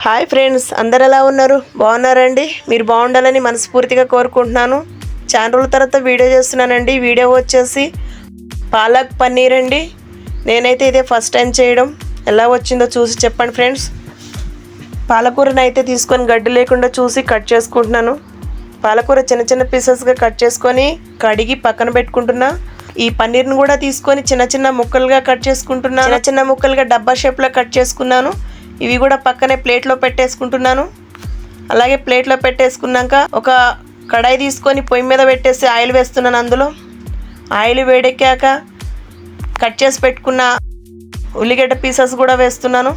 Hi friends, అందరు ఎలా ఉన్నారు? బాగున్నారండి? మీరు బాగుండాలని మనస్ఫూర్తిగా కోరుకుంటున్నాను. చాలా రోజుల తర్వాత వీడియో చేస్తున్నానండి. వీడియో వచ్చేసి పాలక్ పన్నీర్ అండి. నేనైతే ఇదే ఫస్ట్ టైం చేయడం. ఎలా వచ్చిందో చూసి చెప్పండి ఫ్రెండ్స్. పాలకూరని అయితే తీసుకొని గడ్డి లేకుండా చూసి కట్ చేసుకుంటున్నాను. పాలకూర చిన్న చిన్న పీసెస్గా కట్ చేసుకొని కడిగి పక్కన పెట్టుకుంటున్నా. ఈ పన్నీర్ని కూడా తీసుకొని చిన్న చిన్న ముక్కలుగా కట్ చేసుకుంటున్నాను. చిన్న చిన్న ముక్కలుగా డబ్బా షేప్లో కట్ చేసుకున్నాను. ఇవి కూడా పక్కనే ప్లేట్లో పెట్టేసుకుంటున్నాను. అలాగే ప్లేట్లో పెట్టేసుకున్నాక ఒక కడాయి తీసుకొని పొయ్యి మీద పెట్టేసి ఆయిల్ వేస్తున్నాను. అందులో ఆయిల్ వేడెక్కాక కట్ చేసి పెట్టుకున్న ఉల్లిగడ్డ పీసెస్ కూడా వేస్తున్నాను.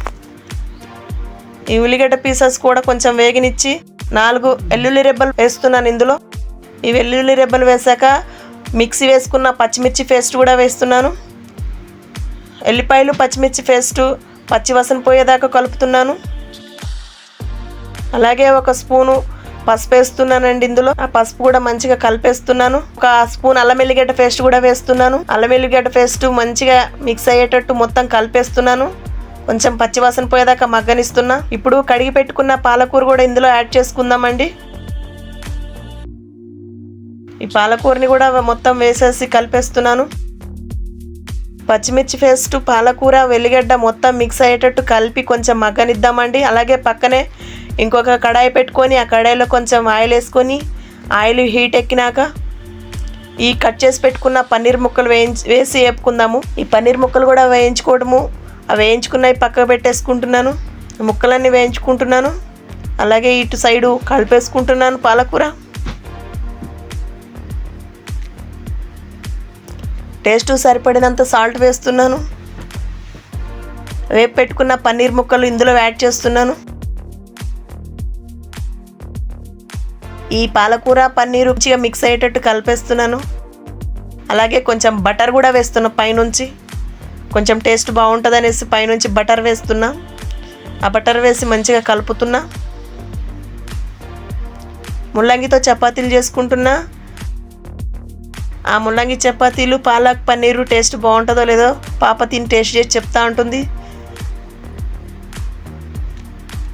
ఈ ఉల్లిగడ్డ పీసెస్ కూడా కొంచెం వేగనిచ్చి 4 వెల్లుల్లి రెబ్బలు వేస్తున్నాను. ఇందులో ఈ వెల్లుల్లి రెబ్బలు వేసాక మిక్సీ వేసుకున్న పచ్చిమిర్చి పేస్ట్ కూడా వేస్తున్నాను. ఎల్లిపాయలు పచ్చిమిర్చి పేస్టు పచ్చివాసన పోయేదాకా కలుపుతున్నాను. అలాగే ఒక స్పూను పసుపు వేస్తున్నానండి. ఇందులో ఆ పసుపు కూడా మంచిగా కలిపేస్తున్నాను. ఒక స్పూన్ అల్లం వెల్లిగడ్డ పేస్ట్ కూడా వేస్తున్నాను. అల్లం వెల్లిగడ్డ పేస్ట్ మంచిగా మిక్స్ అయ్యేటట్టు మొత్తం కలిపేస్తున్నాను. కొంచెం పచ్చివాసన పోయేదాకా మగ్గనిస్తున్నా. ఇప్పుడు కడిగి పెట్టుకున్న పాలకూర కూడా ఇందులో యాడ్ చేసుకుందామండి. ఈ పాలకూరని కూడా మొత్తం వేసేసి కలిపేస్తున్నాను. పచ్చిమిర్చి పేస్ట్, పాలకూర, వెల్లిగడ్డ మొత్తం మిక్స్ అయ్యేటట్టు కలిపి కొంచెం మగ్గనిద్దామండి. అలాగే పక్కనే ఇంకొక కడాయి పెట్టుకొని ఆ కడాయిలో కొంచెం ఆయిల్ వేసుకొని ఆయిల్ హీట్ ఎక్కినాక ఈ కట్ చేసి పెట్టుకున్న పన్నీర్ ముక్కలు వేసి వేపుకుందాము. ఈ పన్నీర్ ముక్కలు కూడా వేయించుకోవడము, అవి వేయించుకున్నవి పక్కకు పెట్టేసుకుంటున్నాను. ముక్కలన్నీ వేయించుకుంటున్నాను. అలాగే ఇటు సైడు కలిపేసుకుంటున్నాను పాలకూర. టేస్ట్ సరిపడినంత సాల్ట్ వేస్తున్నాను. వేపు పెట్టుకున్న పన్నీర్ ముక్కలు ఇందులో యాడ్ చేస్తున్నాను. ఈ పాలకూర పన్నీరు మంచిగా మిక్స్ అయ్యేటట్టు కలిపేస్తున్నాను. అలాగే కొంచెం బటర్ కూడా వేస్తున్నా పైనుంచి. కొంచెం టేస్ట్ బాగుంటుంది అనేసి పైనుంచి బటర్ వేస్తున్నా. ఆ బటర్ వేసి మంచిగా కలుపుతున్నా. ముల్లంగితో చపాతీలు చేసుకుంటున్నా. ఆ ముల్లంగి చపాతీలు పాలక్ పన్నీరు టేస్ట్ బాగుంటుందో లేదో పాప తిని టేస్ట్ చేసి చెప్తా ఉంటుంది.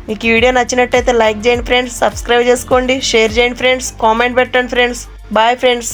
మీకు ఈ వీడియో నచ్చినట్టయితే లైక్ చేయండి ఫ్రెండ్స్, సబ్స్క్రైబ్ చేసుకోండి, షేర్ చేయండి ఫ్రెండ్స్, కామెంట్ పెట్టండి ఫ్రెండ్స్. Bye friends.